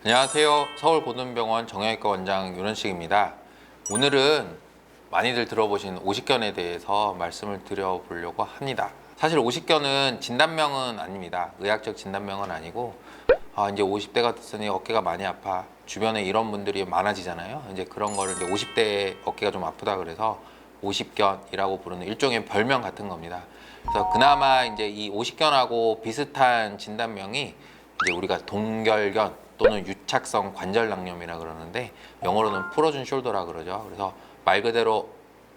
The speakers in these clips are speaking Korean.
안녕하세요. 서울고등병원 정형외과 원장 윤원식입니다. 오늘은 많이들 들어보신 오십견에 대해서 말씀을 드려보려고 합니다. 사실 오십견은 진단명은 아닙니다. 의학적 진단명은 아니고 이제 50대가 됐으니 어깨가 많이 아파. 주변에 이런 분들이 많아지잖아요. 이제 그런 거를 이제 50대에 어깨가 좀 아프다 그래서 오십견이라고 부르는 일종의 별명 같은 겁니다. 그래서 그나마 이제 이 오십견하고 비슷한 진단명이 이제 우리가 동결견 또는 유착성 관절낭염이라 그러는데 영어로는 프로즌 숄더라 그러죠. 그래서 말 그대로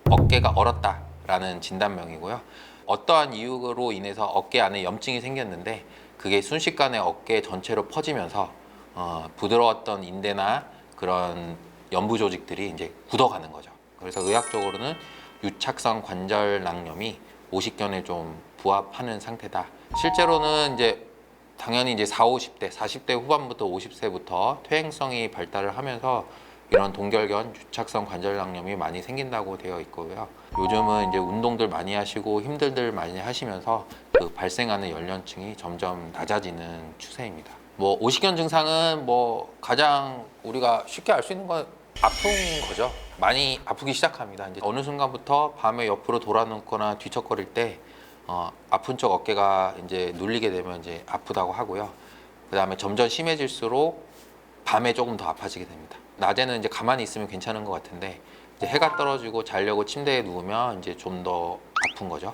어깨가 얼었다라는 진단명이고요. 어떠한 이유로 인해서 어깨 안에 염증이 생겼는데 그게 순식간에 어깨 전체로 퍼지면서 부드러웠던 인대나 그런 연부 조직들이 이제 굳어가는 거죠. 그래서 의학적으로는 유착성 관절낭염이 오십견에 좀 부합하는 상태다. 실제로는 이제 당연히 이제 40, 50대 후반부터 50세부터 퇴행성이 발달을 하면서 이런 동결견, 유착성 관절낭염이 많이 생긴다고 되어 있고요. 요즘은 이제 운동들 많이 하시고 힘들들 많이 하시면서 그 발생하는 연령층이 점점 낮아지는 추세입니다. 뭐 오십견 증상은 뭐 가장 우리가 쉽게 알 수 있는 건 아픈 거죠. 많이 아프기 시작합니다. 이제 어느 순간부터 밤에 옆으로 돌아눕거나 뒤척거릴 때 아픈 쪽 어깨가 이제 눌리게 되면 이제 아프다고 하고요. 그 다음에 점점 심해질수록 밤에 조금 더 아파지게 됩니다. 낮에는 이제 가만히 있으면 괜찮은 것 같은데 이제 해가 떨어지고 자려고 침대에 누우면 이제 좀 더 아픈 거죠.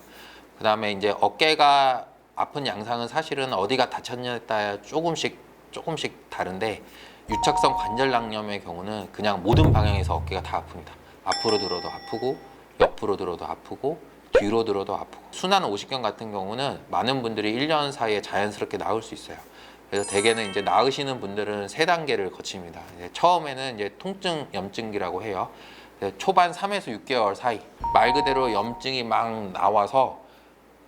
그 다음에 이제 어깨가 아픈 양상은 사실은 어디가 다쳤냐에 따라 조금씩 다른데 유착성 관절낭염의 경우는 그냥 모든 방향에서 어깨가 다 아픕니다. 앞으로 들어도 아프고 옆으로 들어도 아프고 뒤로 들어도 아프고 순한 오십견 같은 경우는 많은 분들이 1년 사이에 자연스럽게 나을 수 있어요. 그래서 대개는 이제 나으시는 분들은 3단계를 거칩니다. 이제 처음에는 이제 통증 염증기라고 해요. 초반 3에서 6개월 사이 말 그대로 염증이 막 나와서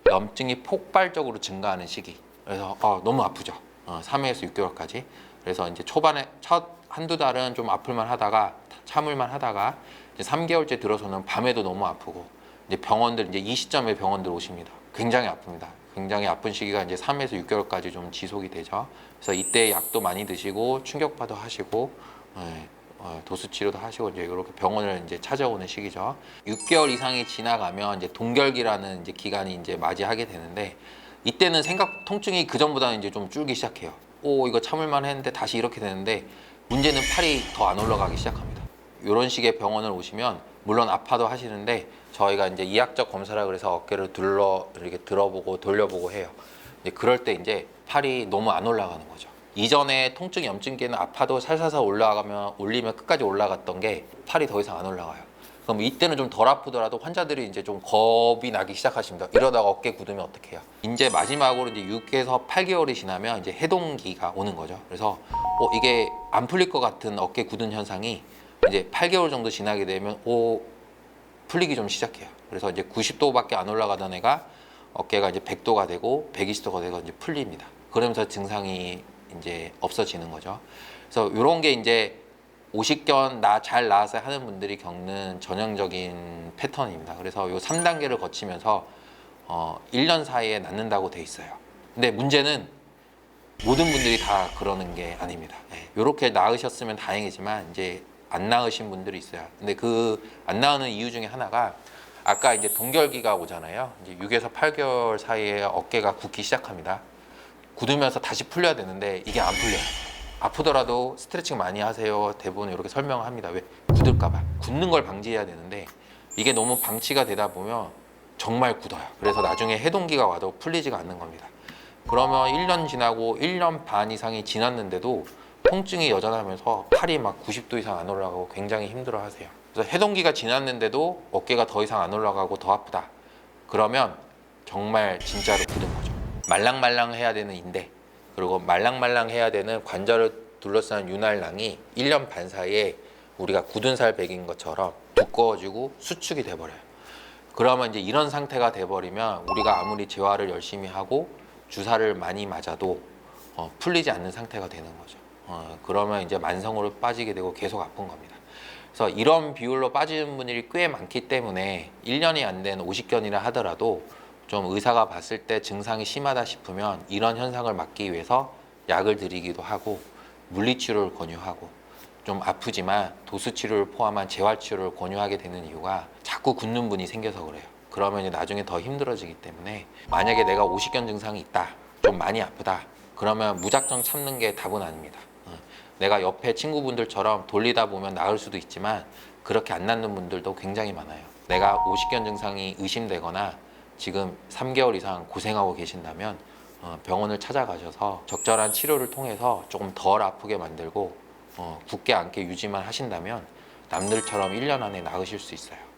염증이 폭발적으로 증가하는 시기. 그래서 너무 아프죠. 3에서 6개월까지. 그래서 이제 초반에 첫 한두 달은 좀 아플만 하다가 참을만 하다가 이제 3개월째 들어서는 밤에도 너무 아프고 이제 병원들 이제 이 시점에 병원들 오십니다. 굉장히 아픕니다. 굉장히 아픈 시기가 이제 3에서 6개월까지 좀 지속이 되죠. 그래서 이때 약도 많이 드시고 충격파도 하시고 도수 치료도 하시고 이제 이렇게 병원을 이제 찾아오는 시기죠. 6개월 이상이 지나가면 이제 동결기라는 이제 기간이 이제 맞이하게 되는데 이때는 통증이 그 전보다는 이제 좀 줄기 시작해요. 이거 참을만 했는데 다시 이렇게 되는데 문제는 팔이 더 안 올라가기 시작합니다. 이런 식의 병원을 오시면 물론 아파도 하시는데 저희가 이제 이학적 검사라 그래서 어깨를 이렇게 들어보고 돌려보고 해요. 이제 그럴 때 이제 팔이 너무 안 올라가는 거죠. 이전에 통증 염증기는 아파도 살살살 올리면 끝까지 올라갔던 게 팔이 더 이상 안 올라가요. 그럼 이때는 좀 덜 아프더라도 환자들이 이제 좀 겁이 나기 시작하십니다. 이러다가 어깨 굳으면 어떡해요? 이제 마지막으로 이제 6에서 8개월이 지나면 이제 해동기가 오는 거죠. 그래서 이게 안 풀릴 것 같은 어깨 굳은 현상이 이제 8개월 정도 지나게 되면 풀리기 좀 시작해요. 그래서 이제 90도밖에 안 올라가던 애가 어깨가 이제 100도가 되고 120도가 되고 이제 풀립니다. 그러면서 증상이 이제 없어지는 거죠. 그래서 이런 게 이제 오십견 잘 나았어요 하는 분들이 겪는 전형적인 패턴입니다. 그래서 요 3단계를 거치면서 1년 사이에 낫는다고 돼 있어요. 근데 문제는 모든 분들이 다 그러는 게 아닙니다. 이렇게 나으셨으면 다행이지만 이제 안 나으신 분들이 있어요. 근데 그 안 나으는 이유 중에 하나가 아까 이제 동결기가 오잖아요. 이제 6에서 8개월 사이에 어깨가 굳기 시작합니다. 굳으면서 다시 풀려야 되는데 이게 안 풀려요. 아프더라도 스트레칭 많이 하세요. 대부분 이렇게 설명합니다. 왜? 굳을까봐. 굳는 걸 방지해야 되는데 이게 너무 방치가 되다 보면 정말 굳어요. 그래서 나중에 해동기가 와도 풀리지가 않는 겁니다. 그러면 1년 지나고 1년 반 이상이 지났는데도 통증이 여전하면서 팔이 막 90도 이상 안 올라가고 굉장히 힘들어 하세요. 그래서 해동기가 지났는데도 어깨가 더 이상 안 올라가고 더 아프다. 그러면 정말 진짜로 굳은 거죠. 말랑말랑 해야 되는 인대, 그리고 말랑말랑 해야 되는 관절을 둘러싼 윤활낭이 1년 반 사이에 우리가 굳은 살 베긴 것처럼 두꺼워지고 수축이 돼버려요. 그러면 이제 이런 상태가 돼버리면 우리가 아무리 재활을 열심히 하고 주사를 많이 맞아도 풀리지 않는 상태가 되는 거죠. 그러면 이제 만성으로 빠지게 되고 계속 아픈 겁니다. 그래서 이런 비율로 빠지는 분들이 꽤 많기 때문에 1년이 안 된 오십견이라 하더라도 좀 의사가 봤을 때 증상이 심하다 싶으면 이런 현상을 막기 위해서 약을 드리기도 하고 물리치료를 권유하고 좀 아프지만 도수치료를 포함한 재활치료를 권유하게 되는 이유가 자꾸 굳는 분이 생겨서 그래요. 그러면 이제 나중에 더 힘들어지기 때문에 만약에 내가 오십견 증상이 있다, 좀 많이 아프다, 그러면 무작정 참는 게 답은 아닙니다. 내가 옆에 친구분들처럼 돌리다 보면 나을 수도 있지만 그렇게 안 낫는 분들도 굉장히 많아요. 내가 오십견 증상이 의심되거나 지금 3개월 이상 고생하고 계신다면 병원을 찾아가셔서 적절한 치료를 통해서 조금 덜 아프게 만들고 굳게 앉게 유지만 하신다면 남들처럼 1년 안에 나으실 수 있어요.